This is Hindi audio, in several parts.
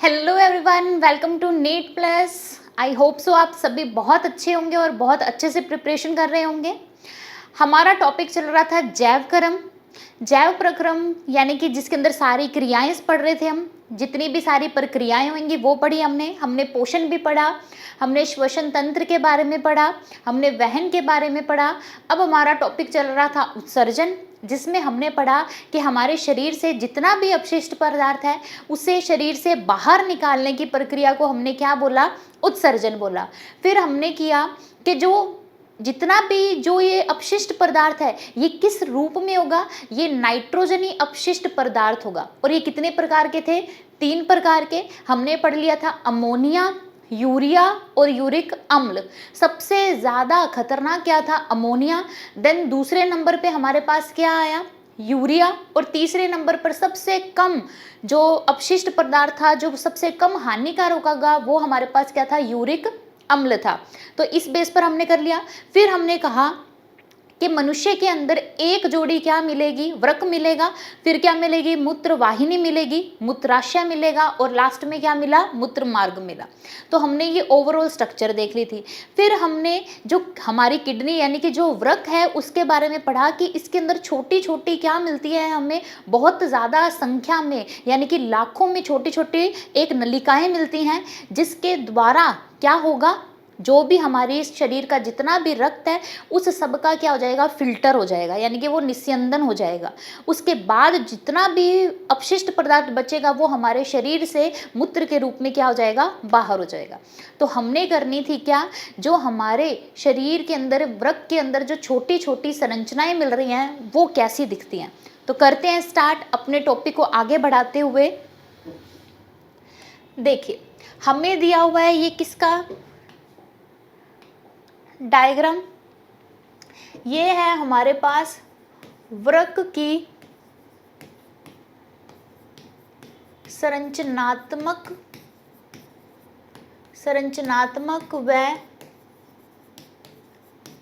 Hello everyone, welcome to NEET plus. I hope so आप सभी बहुत अच्छे होंगे और बहुत अच्छे से प्रिपरेशन कर रहे होंगे। हमारा टॉपिक चल रहा था जैव क्रम। जैव प्रक्रम यानी कि जिसके अंदर सारी क्रियाएं पढ़ रहे थे हम। जितनी भी सारी प्रक्रियाएं होंगी वो पढ़ी हमने पोषण भी पढ़ा, हमने श्वसन तंत्र के बारे में पढ़ा, हमने वहन के बारे में पढ़ा। अब हमारा टॉपिक चल रहा था उत्सर्जन, जिसमें हमने पढ़ा कि हमारे शरीर से जितना भी अपशिष्ट पदार्थ है उसे शरीर से बाहर निकालने की प्रक्रिया को हमने क्या बोला, उत्सर्जन बोला। फिर हमने किया कि जितना भी जो ये अपशिष्ट पदार्थ है ये किस रूप में होगा, ये नाइट्रोजनी अपशिष्ट पदार्थ होगा। और ये कितने प्रकार के थे, 3 प्रकार के। हमने पढ़ लिया था अमोनिया, यूरिया और यूरिक अम्ल। सबसे ज़्यादा खतरनाक क्या था, अमोनिया। देन दूसरे नंबर पे हमारे पास क्या आया, यूरिया। और तीसरे नंबर पर सबसे कम जो अपशिष्ट पदार्थ था, जो सबसे कम हानिकारक होगा, वो हमारे पास क्या था, यूरिक अम्ल था। तो इस बेस पर हमने कर लिया। फिर हमने कहा कि मनुष्य के अंदर एक जोड़ी क्या मिलेगी, वृक्क मिलेगा। फिर क्या मिलेगी, मूत्र वाहिनी मिलेगी, मूत्राशय मिलेगा, और लास्ट में क्या मिला, मूत्र मार्ग मिला। तो हमने ये ओवरऑल स्ट्रक्चर देख ली थी। फिर हमने जो हमारी किडनी यानी कि जो वृक्क है उसके बारे में पढ़ा कि इसके अंदर छोटी छोटी क्या मिलती है हमें, बहुत ज़्यादा संख्या में यानी कि लाखों में छोटी छोटी एक नलिकाएं मिलती हैं, जिसके द्वारा क्या होगा, जो भी हमारे शरीर का जितना भी रक्त है उस सब का क्या हो जाएगा, फिल्टर हो जाएगा, यानी कि वो निस्यंदन हो जाएगा। उसके बाद जितना भी अपशिष्ट पदार्थ बचेगा वो हमारे शरीर से मूत्र के रूप में क्या हो जाएगा, बाहर हो जाएगा। तो हमने करनी थी क्या, जो हमारे शरीर के अंदर वृक्क के अंदर जो छोटी छोटी संरचनाएं मिल रही हैं वो कैसी दिखती हैं। तो करते हैं स्टार्ट अपने टॉपिक को आगे बढ़ाते हुए। देखिए हमें दिया हुआ है ये किसका डायग्राम, ये है हमारे पास वृक्क की संरचनात्मक व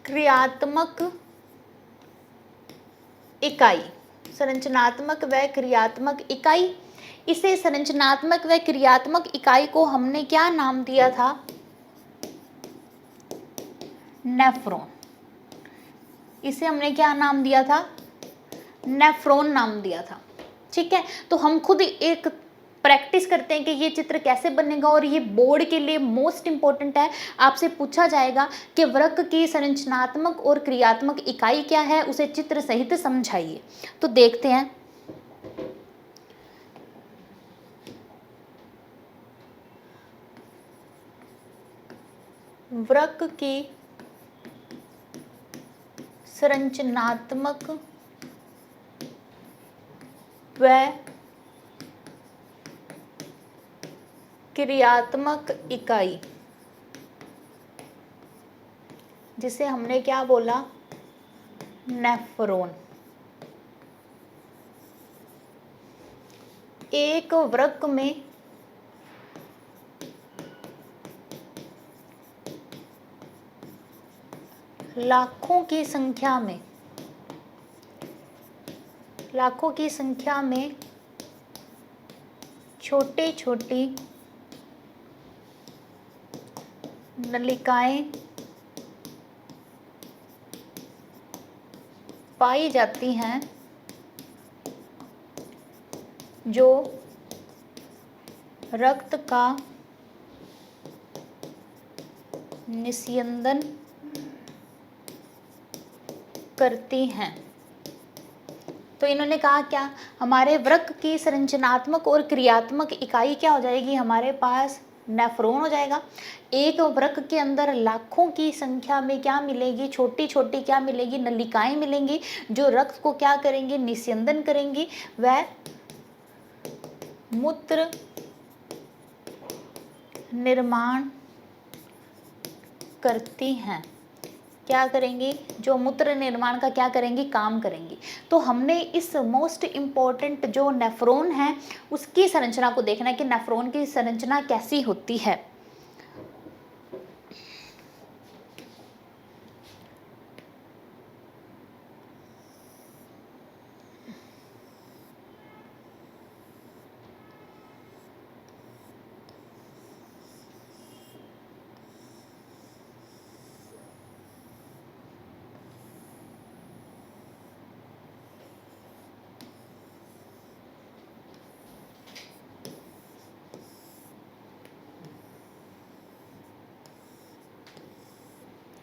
क्रियात्मक इकाई। संरचनात्मक व क्रियात्मक इकाई, इसे संरचनात्मक व क्रियात्मक इकाई को हमने क्या नाम दिया था, नेफ्रॉन। इसे हमने क्या नाम दिया था, नेफ्रॉन नाम दिया था। ठीक है, तो हम खुद एक प्रैक्टिस करते हैं कि ये चित्र कैसे बनेगा, और ये बोर्ड के लिए मोस्ट इंपॉर्टेंट है। आपसे पूछा जाएगा कि वृक्क की संरचनात्मक और क्रियात्मक इकाई क्या है, उसे चित्र सहित समझाइए। तो देखते हैं। वृक्क की संरचनात्मक व क्रियात्मक इकाई, जिसे हमने क्या बोला, नेफ्रॉन। एक वृक्क में लाखों की संख्या में छोटी छोटी नलिकाएं पाई जाती हैं, जो रक्त का निस्यंदन करती हैं। तो इन्होंने कहा क्या, हमारे वृक्क की संरचनात्मक और क्रियात्मक इकाई क्या हो जाएगी, हमारे पास नेफ्रॉन हो जाएगा। एक वृक्क के अंदर लाखों की संख्या में क्या मिलेगी, छोटी छोटी क्या मिलेगी, नलिकाएं मिलेंगी, जो रक्त को क्या करेंगी, निस्यंदन करेंगी, वह मूत्र निर्माण करती हैं। क्या करेंगी, जो मूत्र निर्माण का क्या करेंगी, काम करेंगी। तो हमने इस मोस्ट इम्पॉर्टेंट जो नेफ्रॉन है उसकी संरचना को देखना है कि नेफ्रॉन की संरचना कैसी होती है।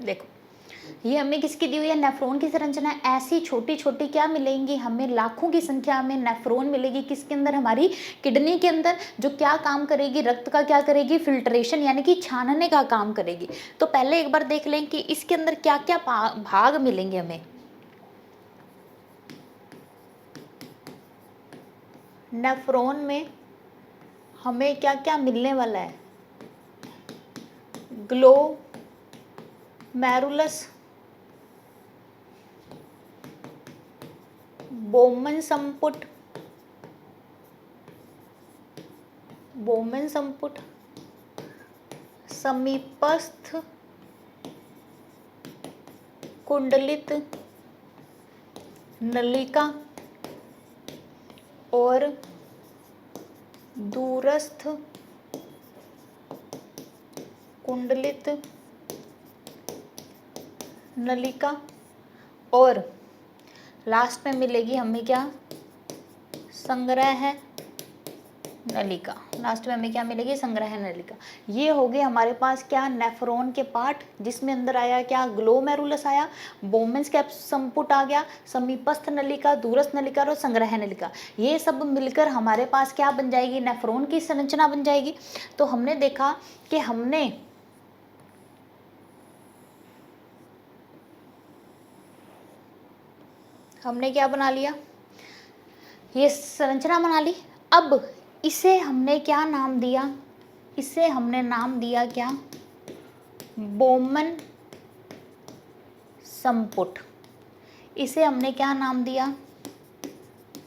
देखो ये हमें किसकी दी हुई है, नेफ्रॉन की संरचना। ऐसी छोटी छोटी क्या मिलेंगी हमें, लाखों की संख्या में नेफ्रॉन मिलेगी। किसके अंदर, हमारी किडनी के अंदर, जो क्या काम करेगी, रक्त का क्या करेगी, फिल्ट्रेशन यानी कि छानने का काम करेगी। तो पहले एक बार देख लें कि इसके अंदर क्या क्या भाग मिलेंगे हमें। नेफ्रॉन में हमें क्या क्या मिलने वाला है, ग्लोमेरुलस, बोमन संपुट, समीपस्थ कुंडलित नलिका और दूरस्थ कुंडलित नलिका, और लास्ट में मिलेगी हमें क्या, संग्रह नलिका। लास्ट में हमें क्या मिलेगी, संग्रह नलिका। ये हो गए हमारे पास क्या, नेफ्रॉन के पार्ट, जिसमें अंदर आया क्या, ग्लोमेरुलस आया, बोमेन्स कैप संपुट आ गया, समीपस्थ नलिका, दूरस्थ नलिका और संग्रह नलिका। ये सब मिलकर हमारे पास क्या बन जाएगी, नेफ्रॉन की संरचना बन जाएगी। तो हमने देखा कि हमने क्या बना लिया, ये संरचना बना ली। अब इसे हमने क्या नाम दिया, इसे हमने नाम दिया क्या, बोमन संपुट। इसे हमने क्या नाम दिया,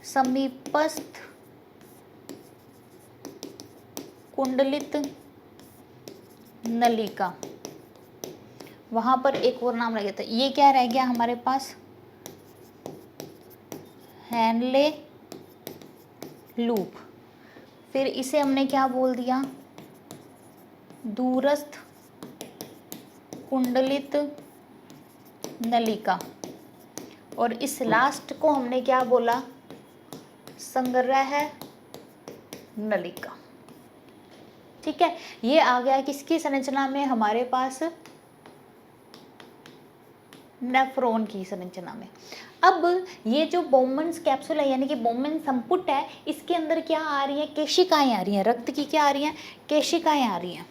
समीपस्थ कुंडलित नलिका। वहां पर एक और नाम रह गया था, ये क्या रह गया हमारे पास, हैनले लूप। फिर इसे हमने क्या बोल दिया, दूरस्थ कुंडलित नलिका। और इस लास्ट को हमने क्या बोला, संग्रह नलिका। ठीक है, ये आ गया किसकी संरचना में, हमारे पास नेफ्रॉन की संरचना में। अब ये जो बोमन्स कैप्सूल है यानी कि बोमन संपुट है, इसके अंदर क्या आ रही है, केशिकाएं आ रही हैं, रक्त की क्या आ रही हैं, केशिकाएं आ रही हैं।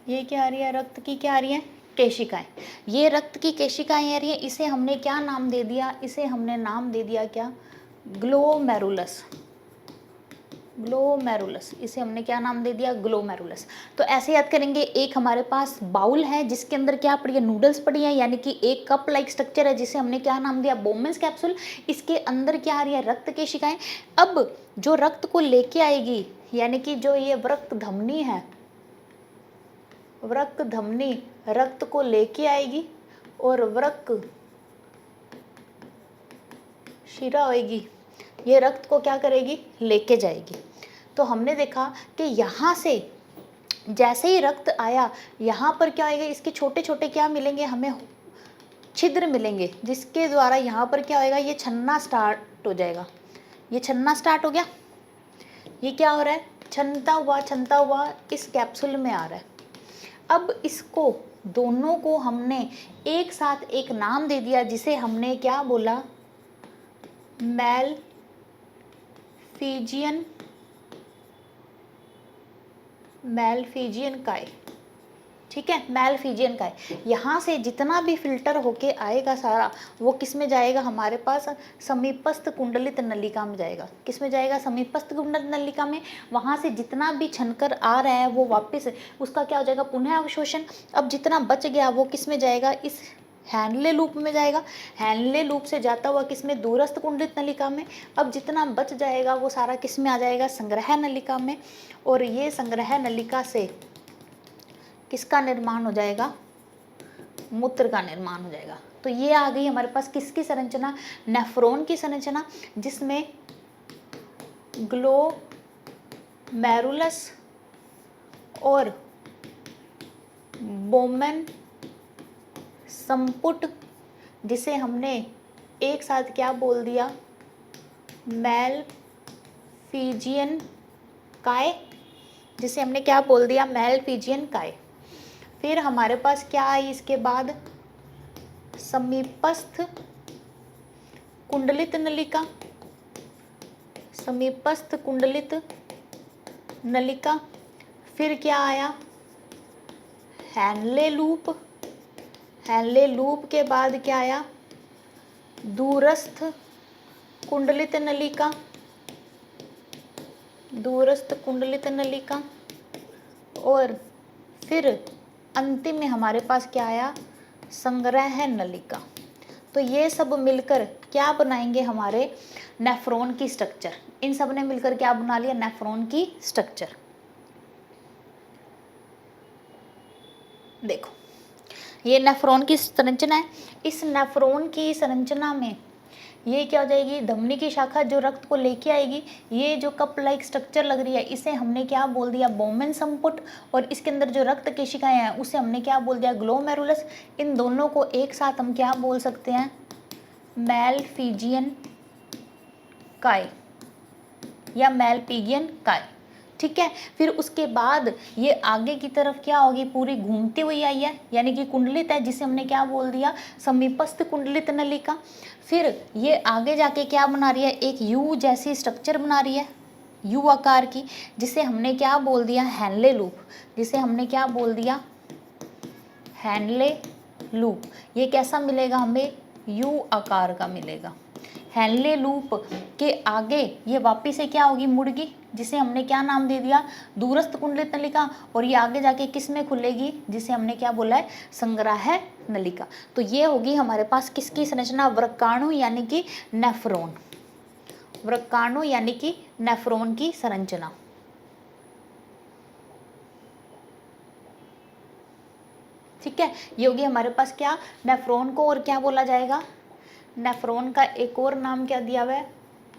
ये क्या आ रही है, रक्त की क्या आ रही है, केशिकाएं। ये रक्त की केशिकाएं आ रही है, इसे हमने क्या नाम दे दिया, इसे हमने नाम दे दिया क्या, ग्लोमेरुलस। ग्लोमेरुलस, इसे हमने क्या नाम दे दिया, ग्लोमेरुलस। तो ऐसे याद करेंगे, एक हमारे पास बाउल है जिसके अंदर क्या पड़ी है, नूडल्स पड़ी है, यानी कि एक कप लाइक स्ट्रक्चर है जिसे हमने क्या नाम दिया, बोमेंस कैप्सूल। इसके अंदर क्या आ रही है, रक्त केशिकाएं। अब जो रक्त को लेके आएगी, यानी कि जो ये वृक्क धमनी है, वृक्क धमनी रक्त को लेके आएगी और वृक्क शिरा होएगी, ये रक्त को क्या करेगी, लेके जाएगी। तो हमने देखा कि यहाँ से जैसे ही रक्त आया, यहाँ पर क्या होएगा, इसके छोटे छोटे क्या मिलेंगे हमें, छिद्र मिलेंगे, जिसके द्वारा यहाँ पर क्या होएगा, ये छन्ना स्टार्ट हो जाएगा। ये छन्ना स्टार्ट हो गया, ये क्या हो रहा है, छनता हुआ इस कैप्सूल में आ रहा है। अब इसको दोनों को हमने एक साथ एक नाम दे दिया, जिसे हमने क्या बोला, मैलफिजियन काय। ठीक है, मैलफिजियन काय। यहाँ से जितना भी फिल्टर होके आएगा सारा, वो किस में जाएगा, हमारे पास समीपस्थ कुंडलित नलिका में जाएगा। किस में जाएगा, समीपस्थ कुंडलित नलिका में। वहाँ से जितना भी छनकर आ रहा है वो वापस उसका क्या हो जाएगा, पुनः अवशोषण। अब जितना बच गया वो किस में जाएगा, इस हैनले लूप में जाएगा। हैनले लूप से जाता हुआ किसमें, दूरस्थ कुंडलित नलिका में। अब जितना बच जाएगा वो सारा किस में आ जाएगा, संग्रह नलिका में। और ये संग्रह नलिका से किसका निर्माण हो जाएगा, मूत्र का निर्माण हो जाएगा। तो ये आ गई हमारे पास किसकी संरचना, नेफ्रॉन की संरचना, जिसमें ग्लोमेरुलस और बोमेन संपुट, जिसे हमने एक साथ क्या बोल दिया, मैलफिजियन काय, जिसे हमने क्या बोल दिया, मैलफिजियन काय। फिर हमारे पास क्या आई इसके बाद, समीपस्थ कुंडलित नलिका, समीपस्थ कुंडलित नलिका। फिर क्या आया, हैनले लूप, हैनले लूप के बाद क्या आया, दूरस्थ कुंडलित नलिका, दूरस्थ कुंडलित नलिका। और फिर अंतिम में हमारे पास क्या आया, संग्रह नलिका। तो ये सब मिलकर क्या बनाएंगे, हमारे नेफ्रॉन की स्ट्रक्चर। इन सब ने मिलकर क्या बना लिया, नेफ्रॉन की स्ट्रक्चर। देखो ये नेफ्रॉन की संरचना है। इस नेफ्रॉन की संरचना में ये क्या हो जाएगी, धमनी की शाखा जो रक्त को लेके आएगी। ये जो कप लाइक स्ट्रक्चर लग रही है, इसे हमने क्या बोल दिया, बोमेन संपुट। और इसके अंदर जो रक्त केशिकाएं हैं उसे हमने क्या बोल दिया, ग्लोमेरुलस। इन दोनों को एक साथ हम क्या बोल सकते हैं, मैलफिजियन काय या मैलपीगियन काय। ठीक है। फिर उसके बाद ये आगे की तरफ क्या होगी, पूरी घूमती हुई आई है, यानी कि कुंडलित है, जिसे हमने क्या बोल दिया, समीपस्थ कुंडलित नलिका। फिर ये आगे जाके क्या बना रही है, एक यू जैसी स्ट्रक्चर बना रही है, यू आकार की, जिसे हमने क्या बोल दिया, हैनले लूप, जिसे हमने क्या बोल दिया, हैनले लूप। ये कैसा मिलेगा हमें, यू आकार का मिलेगा। हैनले लूप के आगे ये वापिस से क्या होगी, मुड़गी, जिसे हमने क्या नाम दे दिया, दूरस्थ कुंडलित नलिका। और ये आगे जाके किस में खुलेगी, जिसे हमने क्या बोला है, संग्राह नलिका। तो ये होगी हमारे पास किसकी संरचना, वृक्काणु यानी कि नेफ्रॉन, वृक्काणु यानी कि नेफ्रॉन की संरचना। ठीक है। ये होगी हमारे पास क्या, नेफ्रॉन को और क्या बोला जाएगा, नेफ्रॉन का एक और नाम क्या दिया हुआ है,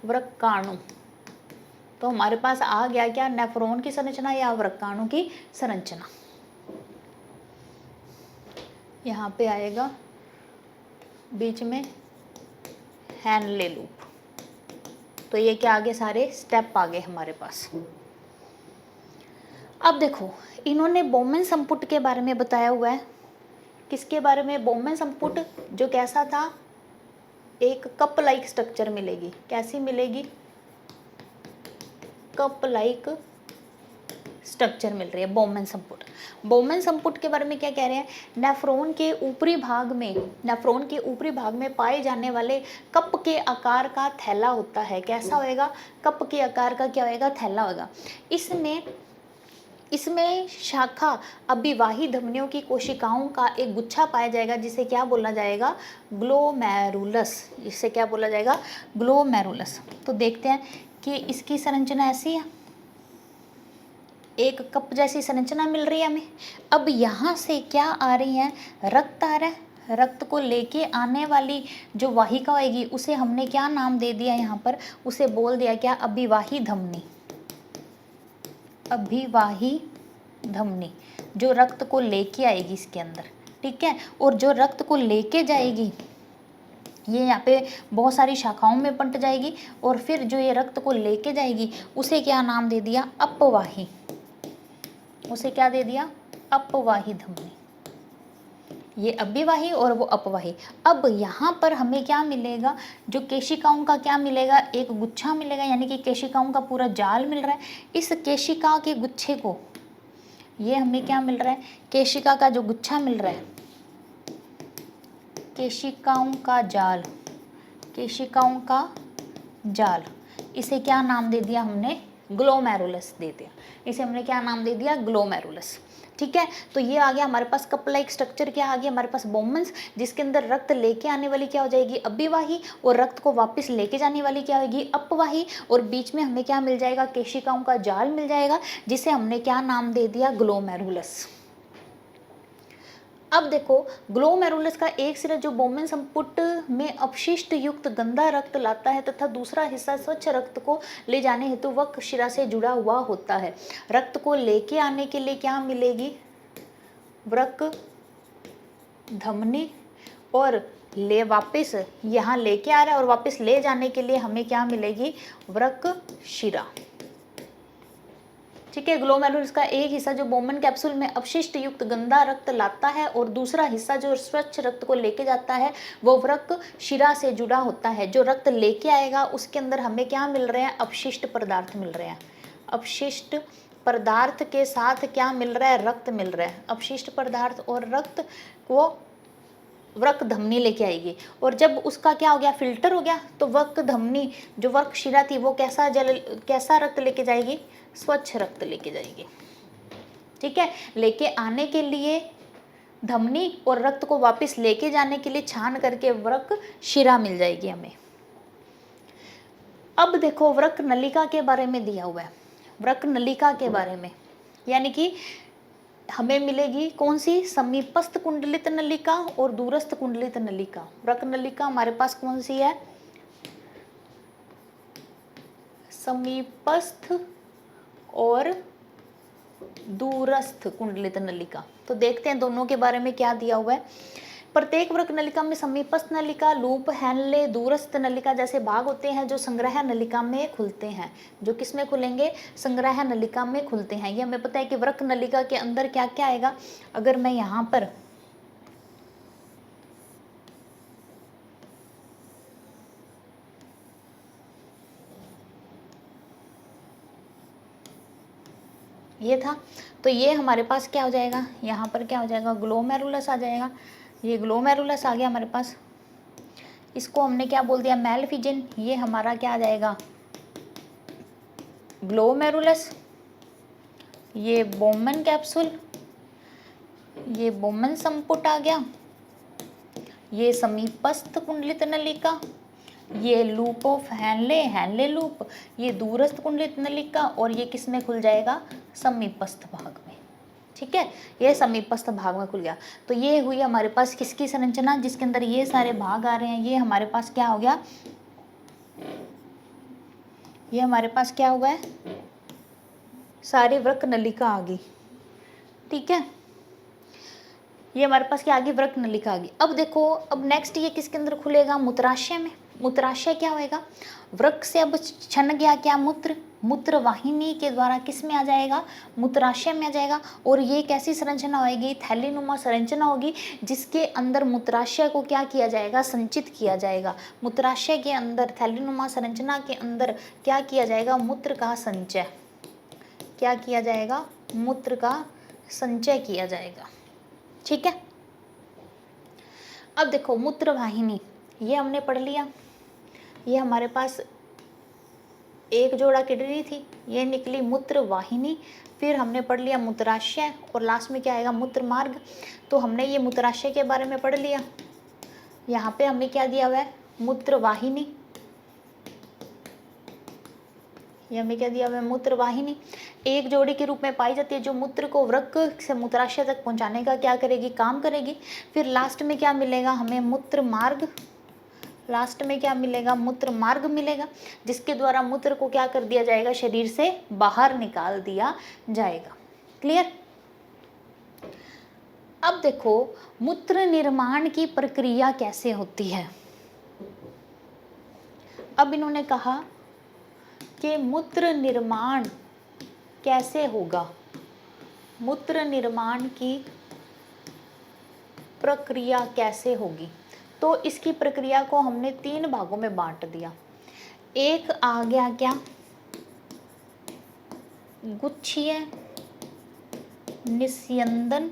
वृक्काणु। तो हमारे पास आ गया क्या, नेफ्रॉन की संरचना या वृक्काणु की संरचना। यहाँ पे आएगा बीच में हैनले लूप। तो ये क्या आगे सारे स्टेप आ गए हमारे पास। अब देखो इन्होंने बोमेन संपुट के बारे में बताया हुआ है। किसके बारे में, बोमेन संपुट, जो कैसा था, एक कप लाइक स्ट्रक्चर मिलेगी। कैसी मिलेगी, कप लाइक स्ट्रक्चर मिल रही है, बोमेन संपुट। बोमेन संपुट के बारे में क्या कह रहे हैं, नेफ्रॉन के ऊपरी भाग में, नेफ्रॉन के ऊपरी भाग में पाए जाने वाले कप के आकार का थैला होता है। कैसा होएगा, कप के आकार का क्या होएगा, थैला होगा। इसमें शाखा अभिवाही धमनियों की कोशिकाओं का एक गुच्छा पाया जाएगा, जिसे क्या बोला जाएगा, ग्लोमेरुलस। इसे क्या बोला जाएगा, ग्लोमेरुलस। तो देखते हैं कि इसकी संरचना ऐसी है, एक कप जैसी संरचना मिल रही है हमें। अब यहाँ से क्या आ रही है, रक्त आ रहा है। रक्त को लेके आने वाली जो वाहिका होगी उसे हमने क्या नाम दे दिया, यहाँ पर उसे बोल दिया क्या, अभिवाही धमनी। अभिवाही धमनी जो रक्त को लेके आएगी इसके अंदर। ठीक है। और जो रक्त को लेके जाएगी ये यहाँ पे बहुत सारी शाखाओं में बंट जाएगी। और फिर जो ये रक्त को लेके जाएगी उसे क्या नाम दे दिया, अपवाही। उसे क्या दे दिया, अपवाही धमनी। ये अभिवाही और वो अपवाही। अब यहाँ पर हमें क्या मिलेगा, जो केशिकाओं का क्या मिलेगा, एक गुच्छा मिलेगा, यानी कि केशिकाओं का पूरा जाल मिल रहा है। इस केशिका के गुच्छे को, ये हमें क्या मिल रहा है, केशिका का जो गुच्छा मिल रहा है, केशिकाओं का जाल, केशिकाओं का जाल, इसे क्या नाम दे दिया हमने, ग्लोमेरुलस दे दिया। इसे हमने क्या नाम दे दिया, ग्लोमेरुलस। ठीक है। तो ये आ गया हमारे पास कप लाइक स्ट्रक्चर। क्या आ गया हमारे पास, बोमेन्स, जिसके अंदर रक्त लेके आने वाली क्या हो जाएगी, अभिवाही, और रक्त को वापस लेके जाने वाली क्या होगी, अपवाही। और बीच में हमें क्या मिल जाएगा, केशिकाओं का जाल मिल जाएगा, जिसे हमने क्या नाम दे दिया, ग्लोमेरुलस। अब देखो ग्लोमेरुलस का एक सिरा जो बोमेन संपुट में अपशिष्ट युक्त गंदा रक्त लाता है तथा दूसरा हिस्सा स्वच्छ रक्त को ले जाने हेतु वक्र शिरा से जुड़ा हुआ होता है। रक्त को लेके आने के लिए क्या मिलेगी, वृक्क धमनी और ले वापस यहाँ लेके आ रहा है और वापस ले जाने के लिए हमें क्या मिलेगी, वृक्क शिरा। ठीक है, ग्लोमेरुलस का एक हिस्सा जो बोमन कैप्सूल में अपशिष्ट युक्त गंदा रक्त लाता है और दूसरा हिस्सा जो स्वच्छ रक्त को लेके जाता है वो वृक्क शिरा से जुड़ा होता है। जो रक्त लेके आएगा उसके अंदर हमें क्या मिल रहे हैं, अपशिष्ट पदार्थ मिल रहे हैं। अपशिष्ट पदार्थ के साथ क्या मिल रहा है, रक्त मिल रहा है। अपशिष्ट पदार्थ और रक्त वो वृक्क धमनी लेके आएगी और जब उसका क्या हो गया, फिल्टर हो गया, तो वृक्क धमनी जो वृक्क शिरा थी वो कैसा रक्त लेके जाएगी, स्वच्छ रक्त लेके जाएगी। ठीक है, लेके आने के लिए धमनी और रक्त को वापस लेके जाने के लिए छान करके वृक्क शिरा मिल जाएगी हमें। अब देखो वृक्क नलिका के बारे में दिया हुआ है। वृक्क नलिका के बारे में यानी कि हमें मिलेगी कौन सी, समीपस्थ कुंडलित नलिका और दूरस्थ कुंडलित नलिका। वृक्क नलिका हमारे पास कौन सी है, समीपस्थ और दूरस्थ कुंडलित नलिका। तो देखते हैं दोनों के बारे में क्या दिया हुआ है। प्रत्येक वृक्क नलिका में समीपस्थ नलिका, लूप, हैनले, दूरस्थ नलिका जैसे भाग होते हैं जो संग्रह नलिका में खुलते हैं। जो किस में खुलेंगे, संग्रह नलिका में खुलते हैं। ये हमें पता है कि वृक्क नलिका के अंदर क्या क्या आएगा। अगर मैं यहाँ पर ये था तो ये हमारे पास क्या हो जाएगा, यहाँ पर क्या हो जाएगा, ग्लोमेरुलस आ जाएगा। ये ग्लोमेरुलस आ गया हमारे पास। इसको हमने क्या बोल दिया, मैलफिजन। ये हमारा क्या आ जाएगा, ग्लोमेरुलस। ये बोमन कैप्सूल, ये बोमन संपुट आ गया। ये समीपस्थ कुंडलित नलिका, ये loop of Henle, Henle loop. ये दूरस्थ कुंडलित नलिका और ये किस में खुल जाएगा, समीपस्थ भाग में। ठीक है, ये समीपस्थ भाग में खुल गया। तो ये हुई हमारे पास किसकी संरचना, जिसके अंदर ये सारे भाग आ रहे हैं। ये हमारे पास क्या हो गया, ये हमारे पास क्या हुआ है, सारी वृक्क नलिका आ गई। ठीक है, ये हमारे पास क्या आ गई, वृक्क नलिका आ गई। अब देखो, अब नेक्स्ट ये किसके अंदर खुलेगा, मूत्राशय में। मूत्राशय क्या होएगा, वृक्क से अब छन गया क्या, मूत्र। मूत्र वाहिनी के द्वारा किस में आ जाएगा, मूत्राशय में आ जाएगा। और ये कैसी संरचना होगी, थैलीनुमा संरचना होगी, जिसके अंदर मूत्राशय को क्या किया जाएगा, संचित किया जाएगा। मूत्राशय के अंदर थैलीनुमा संरचना के अंदर क्या किया जाएगा, मूत्र का संचय। क्या किया जाएगा, मूत्र का संचय किया जाएगा। ठीक है, अब देखो मूत्र वाहिनी, ये हमने पढ़ लिया। ये हमारे पास एक जोड़ा किडनी थी, ये निकली मूत्र वाहिनी। फिर हमने पढ़ लिया मूत्राशय और लास्ट में क्या आएगा, मूत्र मार्ग। तो हमने ये मूत्राशय के बारे में पढ़ लिया। यहाँ पे हमें क्या दिया हुआ है, मूत्र वाहिनी। ये हमें क्या दिया हुआ है, मूत्र वाहिनी एक जोड़ी के रूप में पाई जाती है जो मूत्र को वृक्क से मूत्राशय तक पहुंचाने का क्या करेगी, काम करेगी। फिर लास्ट में क्या मिलेगा हमें, मूत्र मार्ग। लास्ट में क्या मिलेगा, मूत्र मार्ग मिलेगा, जिसके द्वारा मूत्र को क्या कर दिया जाएगा, शरीर से बाहर निकाल दिया जाएगा। क्लियर। अब देखो मूत्र निर्माण की प्रक्रिया कैसे होती है। अब इन्होंने कहा कि मूत्र निर्माण कैसे होगा, मूत्र निर्माण की प्रक्रिया कैसे होगी। तो इसकी प्रक्रिया को हमने 3 भागों में बांट दिया। एक आ गया क्या, गुच्छीय निस्यंदन।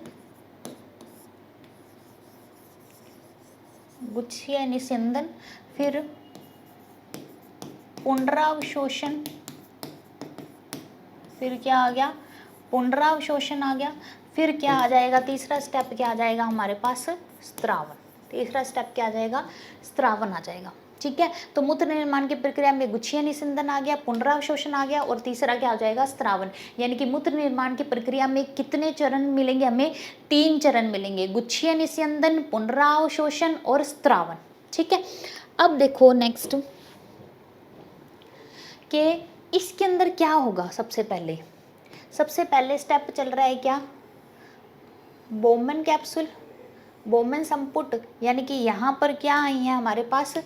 गुच्छीय निस्यंदन, फिर पुनरावशोषण, फिर क्या आ गया, पुनरावशोषण आ गया। फिर क्या आ जाएगा, तीसरा स्टेप क्या आ जाएगा हमारे पास, स्त्रावन। तीसरा स्टेप क्या आ जाएगा, स्त्रावन आ जाएगा। ठीक है, तो मूत्र निर्माण की प्रक्रिया में गुच्छीय निस्यंदन आ गया, पुनरावशोषण आ गया और तीसरा क्या आ जाएगा, स्त्रावन। यानी कि मूत्र निर्माण की प्रक्रिया में कितने चरण मिलेंगे हमें, 3 चरण मिलेंगे, गुच्छीय निस्यंदन, पुनरावशोषण और स्त्रावन। ठीक है, अब देखो नेक्स्ट कि इसके अंदर क्या होगा। सबसे पहले स्टेप चल रहा है क्या, बोमन कैप्सूल। बोमन संपुट यानी कि यहाँ पर क्या आई है हमारे पास,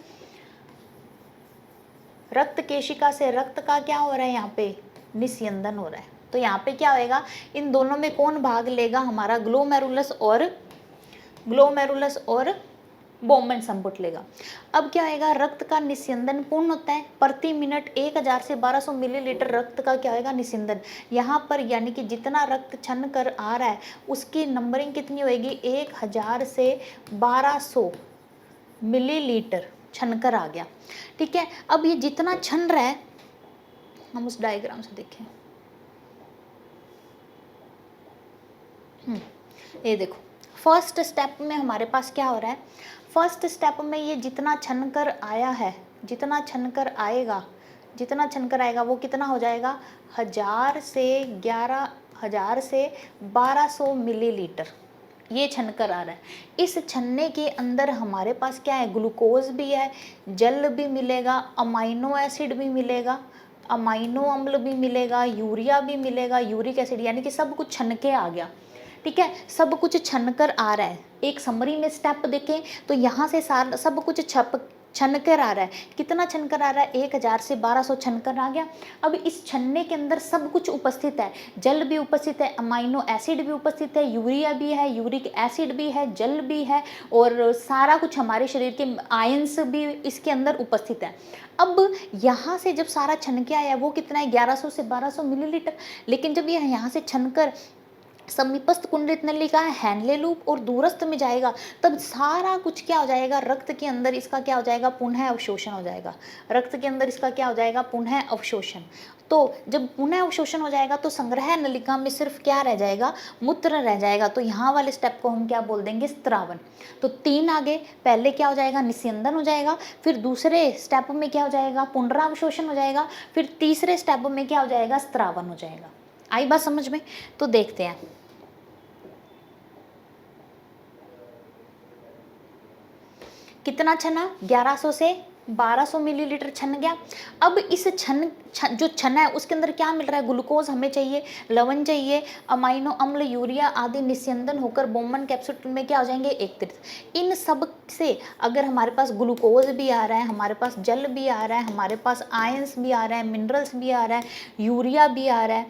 रक्त केशिका से रक्त का क्या हो रहा है, यहाँ पे निस्यंदन हो रहा है। तो यहाँ पे क्या होएगा, इन दोनों में कौन भाग लेगा, हमारा ग्लोमेरुलस और बोमन संपुट लेगा। अब क्या होएगा, रक्त का निस्यंदन पूर्ण होता है, प्रति मिनट 1000 से 1200 मिलीलीटर रक्त का क्या होएगा, निस्यंदन। यहाँ पर यानी कि जितना रक्त छन कर आ रहा है उसकी नंबरिंग कितनी होएगी, 1000 से 1200 मिलीलीटर छन कर आ गया। ठीक है, अब ये जितना छन रहा है, हम उस डायग्राम से देखें, ये देखो फर्स्ट स्टेप में हमारे पास क्या हो रहा है, फर्स्ट स्टेप में ये जितना छन कर आया है, जितना छन कर आएगा वो कितना हो जाएगा, 1000 से 1200 मिलीलीटर ये छन कर आ रहा है। इस छन्ने के अंदर हमारे पास क्या है, ग्लूकोज भी है, जल भी मिलेगा, अमाइनो एसिड भी मिलेगा, अमाइनो अम्ल भी मिलेगा, यूरिया भी मिलेगा, यूरिक एसिड, यानी कि सब कुछ छन के आ गया। ठीक है, सब कुछ छन कर आ रहा है। एक समरी में स्टेप देखें तो यहाँ से सारा सब कुछ छन कर आ रहा है। कितना छन कर आ रहा है, 1000 से 1200 छन कर आ गया। अब इस छन्ने के अंदर सब कुछ उपस्थित है, जल भी उपस्थित है, अमाइनो एसिड भी उपस्थित है, यूरिया भी है, यूरिक एसिड भी है, जल भी है, और सारा कुछ हमारे शरीर के आयंस भी इसके अंदर उपस्थित है। अब यहाँ से जब सारा छन के आया वो कितना है, 1100 से 1200 मिलीलीटर। लेकिन जब यह यहाँ से छनकर समीपस्थ कुंडलित नलिका है, हैनले लूप और दूरस्थ में जाएगा, तब सारा कुछ क्या हो जाएगा, रक्त के अंदर इसका क्या हो जाएगा, पुनः अवशोषण हो जाएगा। रक्त के अंदर इसका क्या हो जाएगा, पुनः अवशोषण। तो जब पुनः अवशोषण हो जाएगा तो संग्रह नलिका में सिर्फ क्या रह जाएगा, मूत्र रह जाएगा। तो यहाँ वाले स्टेप को हम क्या बोल देंगे, स्त्रावन। तो 3 आगे, पहले क्या हो जाएगा, निस्यंदन हो जाएगा, फिर दूसरे स्टेप में क्या हो जाएगा, पुनरावशोषण हो जाएगा, फिर तीसरे स्टेप में क्या हो जाएगा, स्त्रावन हो जाएगा। आई बात समझ में? तो देखते हैं, कितना छना, 1100 से 1200 मिलीलीटर छन गया। अब इस जो छना है उसके अंदर क्या मिल रहा है, ग्लूकोज हमें चाहिए, लवण चाहिए, अमाइनो अम्ल, यूरिया आदि निस्यंदन होकर बोमन कैप्सूल में क्या हो जाएंगे, एकत्रित। इन सब से अगर हमारे पास ग्लूकोज भी आ रहा है, हमारे पास जल भी आ रहा है, हमारे पास आयंस भी आ रहा है, मिनरल्स भी आ रहा है, यूरिया भी आ रहा है,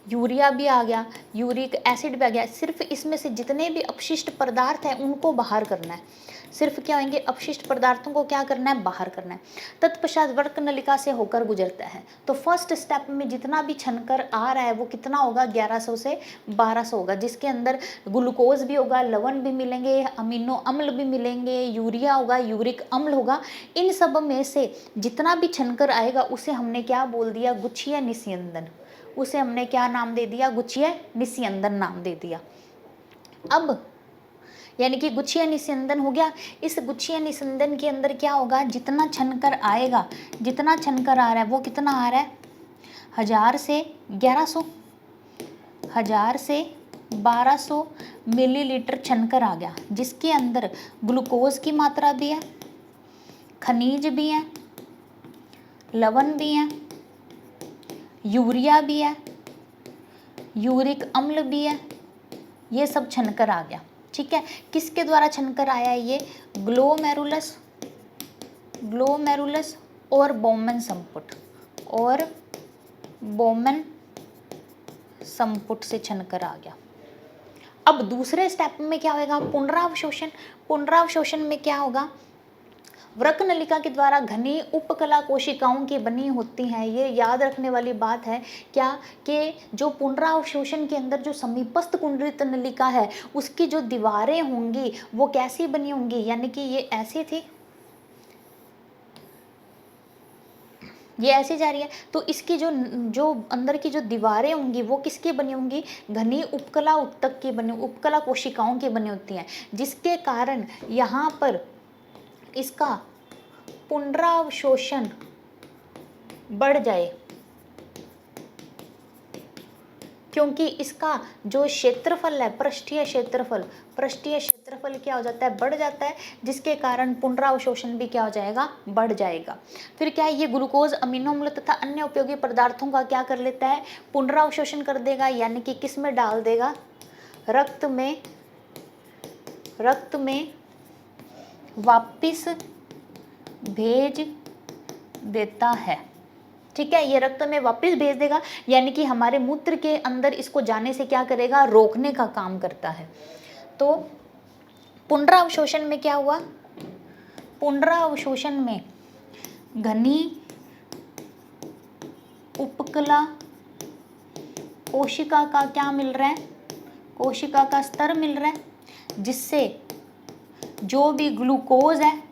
यूरिया भी आ गया, यूरिक एसिड भी आ गया, सिर्फ इसमें से जितने भी अपशिष्ट पदार्थ हैं उनको बाहर करना है। सिर्फ क्या होंगे, अपशिष्ट पदार्थों को क्या करना है, बाहर करना है। तत्पश्चात वर्क नलिका से होकर गुजरता है। तो फर्स्ट स्टेप में जितना भी छनकर आ रहा है वो कितना होगा, 1100 से 1200 होगा, जिसके अंदर ग्लूकोज भी होगा, लवण भी मिलेंगे, अमीनो अम्ल भी मिलेंगे, यूरिया होगा, यूरिक अम्ल होगा। इन सब में से जितना भी छनकर आएगा उसे हमने क्या बोल दिया, गुच्छीय निस्यंदन। उसे हमने क्या नाम दे दिया, गुच्छीय निस्यंदन नाम दे दिया। अब यानी कि गुच्छीय निस्यंदन हो गया। इस गुच्छीय निस्यंदन के अंदर क्या होगा, जितना छनकर आएगा, जितना छनकर आ रहा है वो कितना आ रहा है, 1000 से 1100, 1000 से 1200 मिलीलीटर छनकर आ गया, जिसके अंदर ग्लूकोज की मात्रा भी है, खनिज भी है, लवण भी है, यूरिया भी है, यूरिक अम्ल भी है, ये सब छनकर आ गया। ठीक है, किसके द्वारा छनकर आया है ये, ग्लोमेरुलस और बोमन संपुट से छनकर आ गया। अब दूसरे स्टेप में क्या होगा, पुनरावशोषण। पुनरावशोषण में क्या होगा, वृक्क नलिका के द्वारा घनी उपकला कोशिकाओं की बनी होती हैं। ये याद रखने वाली बात है क्या, कि जो पुनरावशोषण के अंदर जो समीपस्थ कुंडलित नलिका है उसकी जो दीवारें होंगी वो कैसी बनी होंगी, यानी कि ये ऐसी थी, ये ऐसे जा रही है, तो इसकी जो अंदर की जो दीवारें होंगी वो किसकी बनी होंगी, घनी उपकला उत्तक की बनी, उपकला कोशिकाओं की बनी होती हैं, जिसके कारण यहाँ पर इसका पुनरावशोषण बढ़ जाए, क्योंकि इसका जो क्षेत्रफल है, पृष्ठीय क्षेत्रफल क्या हो जाता है, बढ़ जाता है, जिसके कारण पुनरावशोषण भी क्या हो जाएगा, बढ़ जाएगा। फिर क्या है, ये ग्लूकोज, अमीनो अम्ल तथा अन्य उपयोगी पदार्थों का क्या कर लेता है, पुनरावशोषण कर देगा, यानी कि किस में डाल देगा, रक्त में वापस भेज देता है। ठीक है, ये रक्त में वापस भेज देगा, यानी कि हमारे मूत्र के अंदर इसको जाने से क्या करेगा, रोकने का काम करता है। तो पुनरावशोषण में क्या हुआ, पुनरावशोषण में घनी उपकला कोशिका का क्या मिल रहा है, कोशिका का स्तर मिल रहा है, जिससे जो भी ग्लूकोज है,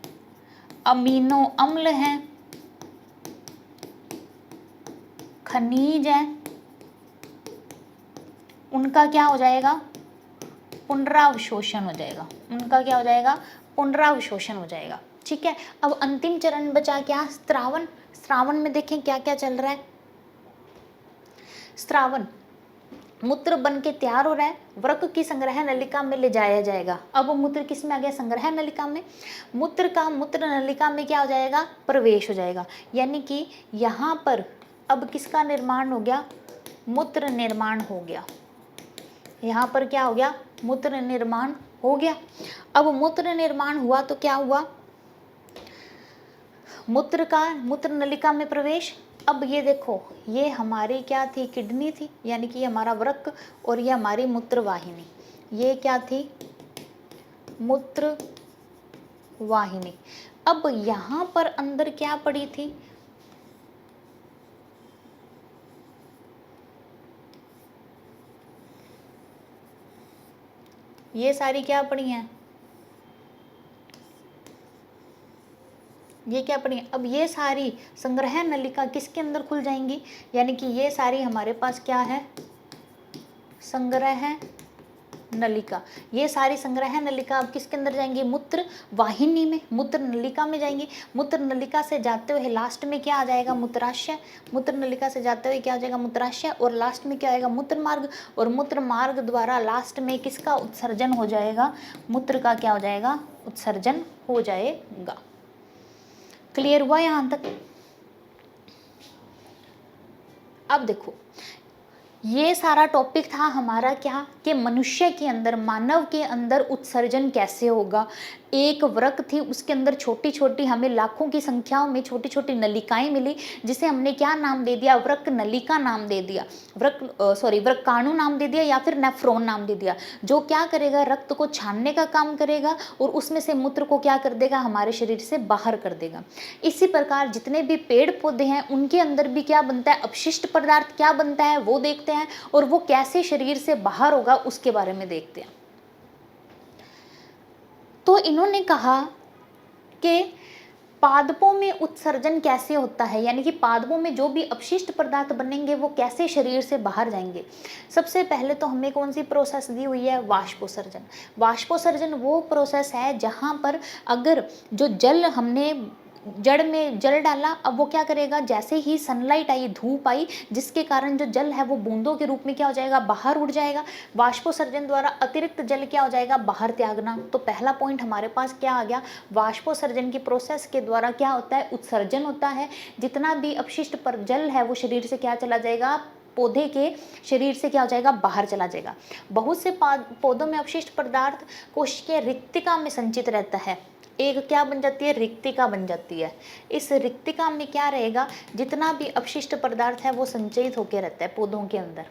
अमीनो अम्ल है, खनिज है, उनका क्या हो जाएगा, पुनरावशोषण हो जाएगा, उनका क्या हो जाएगा, पुनरावशोषण हो जाएगा। ठीक है, अब अंतिम चरण बचा क्या, स्त्रावन। स्त्रावन में देखें क्या क्या चल रहा है। स्त्रावन, मूत्र बन के तैयार हो रहा है, वृक्क की संग्रह नलिका में ले जाया जाएगा। अब मूत्र किस में आ गया, संग्रह नलिका में। मूत्र का मूत्र नलिका में क्या हो जाएगा, प्रवेश हो जाएगा, यानी कि यहाँ पर अब किसका निर्माण हो गया, मूत्र निर्माण हो गया। यहाँ पर क्या हो गया, मूत्र निर्माण हो गया। अब मूत्र निर्माण हुआ तो क्या हुआ, मूत्र का मूत्र नलिका में प्रवेश। अब ये देखो, ये हमारी क्या थी, किडनी थी, यानी कि हमारा वृक्क, और ये हमारी मूत्र वाहिनी, ये क्या थी, मूत्र वाहिनी। अब यहाँ पर अंदर क्या पड़ी थी, ये सारी क्या पड़ी हैं, ये क्या पड़ी है। अब ये सारी संग्रह नलिका किसके अंदर खुल जाएंगी, यानी कि ये सारी हमारे पास क्या है, संग्रह नलिका। ये सारी संग्रह नलिका अब किसके अंदर जाएंगी, मूत्र वाहिनी में, मूत्र नलिका में जाएंगी। मूत्र नलिका से जाते हुए लास्ट में क्या आ जाएगा, मूत्राशय। मूत्र नलिका से जाते हुए क्या हो जाएगा, मूत्राशय, और लास्ट में क्या आएगा, मूत्र मार्ग, और मूत्र मार्ग द्वारा लास्ट में किसका उत्सर्जन हो जाएगा, मूत्र का क्या हो जाएगा, उत्सर्जन हो जाएगा। क्लियर हुआ यहां तक। अब देखो, ये सारा टॉपिक था हमारा क्या, कि मनुष्य के अंदर, मानव के अंदर उत्सर्जन कैसे होगा। एक वृक्क थी, उसके अंदर छोटी छोटी, हमें लाखों की संख्याओं में छोटी छोटी नलिकाएं मिली, जिसे हमने क्या नाम दे दिया, वृक्क नलिका नाम दे दिया, वृक्काणु नाम दे दिया, या फिर नेफ्रॉन नाम दे दिया, जो क्या करेगा, रक्त को छानने का काम करेगा, और उसमें से मूत्र को क्या कर देगा, हमारे शरीर से बाहर कर देगा। इसी प्रकार जितने भी पेड़ पौधे हैं, उनके अंदर भी क्या बनता है, अपशिष्ट पदार्थ क्या बनता है, वो देखते हैं, और वो कैसे शरीर से बाहर होगा उसके बारे में देखते हैं। तो इन्होंने कहा कि पादपों में उत्सर्जन कैसे होता है, यानी कि पादपों में जो भी अपशिष्ट पदार्थ बनेंगे वो कैसे शरीर से बाहर जाएंगे। सबसे पहले तो हमें कौन सी प्रोसेस दी हुई है, वाष्पोत्सर्जन। वाष्पोत्सर्जन वो प्रोसेस है जहां पर अगर जो जल हमने जड़ में जल डाला, अब वो क्या करेगा, जैसे ही सनलाइट आई, धूप आई, जिसके कारण जो जल है वो बूंदों के रूप में क्या हो जाएगा, बाहर उड़ जाएगा। वाष्पोत्सर्जन द्वारा अतिरिक्त जल क्या हो जाएगा, बाहर त्यागना। तो पहला पॉइंट हमारे पास क्या आ गया, वाष्पोत्सर्जन की प्रोसेस के द्वारा क्या होता है, उत्सर्जन होता है। जितना भी अपशिष्ट पर जल है वो शरीर से क्या चला जाएगा, पौधे के शरीर से क्या हो जाएगा, बाहर चला जाएगा। बहुत से पौधों में अपशिष्ट पदार्थ कोशिकीय रिक्तिका में संचित रहता है। एक क्या बन जाती है, रिक्तिका बन जाती है। इस रिक्तिका में क्या रहेगा, जितना भी अपशिष्ट पदार्थ है वो संचयित होकर रहता है पौधों के अंदर।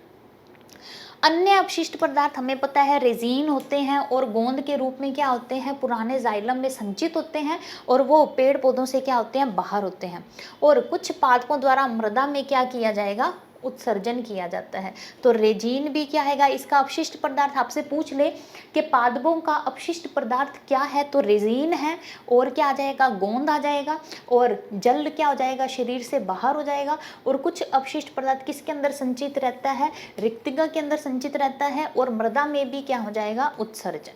अन्य अपशिष्ट पदार्थ हमें पता है रेजिन होते हैं, और गोंद के रूप में क्या होते हैं, पुराने जाइलम में संचित होते हैं, और वो पेड़ पौधों से क्या होते हैं, बाहर होते हैं। और कुछ पादपों द्वारा मृदा में क्या किया जाएगा, उत्सर्जन किया जाता है। तो रेजिन भी क्या है, इसका अपशिष्ट पदार्थ। आपसे पूछ ले कि पादपों का अपशिष्ट पदार्थ क्या है, तो रेजिन है, और क्या आ जाएगा, गोंद आ जाएगा, और जल क्या हो जाएगा, शरीर से बाहर हो जाएगा। और कुछ अपशिष्ट पदार्थ किसके अंदर संचित रहता है, रिक्तिका के अंदर संचित रहता है, और मृदा में भी क्या हो जाएगा, उत्सर्जन।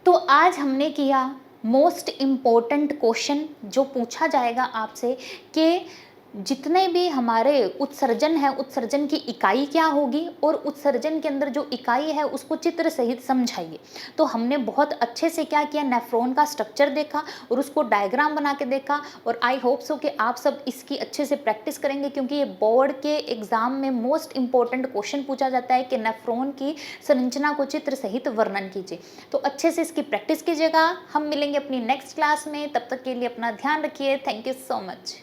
तो आज हमने किया मोस्ट इम्पोर्टेंट क्वेश्चन जो पूछा जाएगा आपसे, कि जितने भी हमारे उत्सर्जन है, उत्सर्जन की इकाई क्या होगी और उत्सर्जन के अंदर जो इकाई है उसको चित्र सहित समझाइए। तो हमने बहुत अच्छे से क्या किया, नेफ्रॉन का स्ट्रक्चर देखा और उसको डायग्राम बना के देखा। और आई होप सो कि आप सब इसकी अच्छे से प्रैक्टिस करेंगे, क्योंकि ये बोर्ड के एग्जाम में मोस्ट इंपॉर्टेंट क्वेश्चन पूछा जाता है कि नेफ्रॉन की संरचना को चित्र सहित वर्णन कीजिए। तो अच्छे से इसकी प्रैक्टिस कीजिएगा। हम मिलेंगे अपनी नेक्स्ट क्लास में, तब तक के लिए अपना ध्यान रखिए। Thank you so much.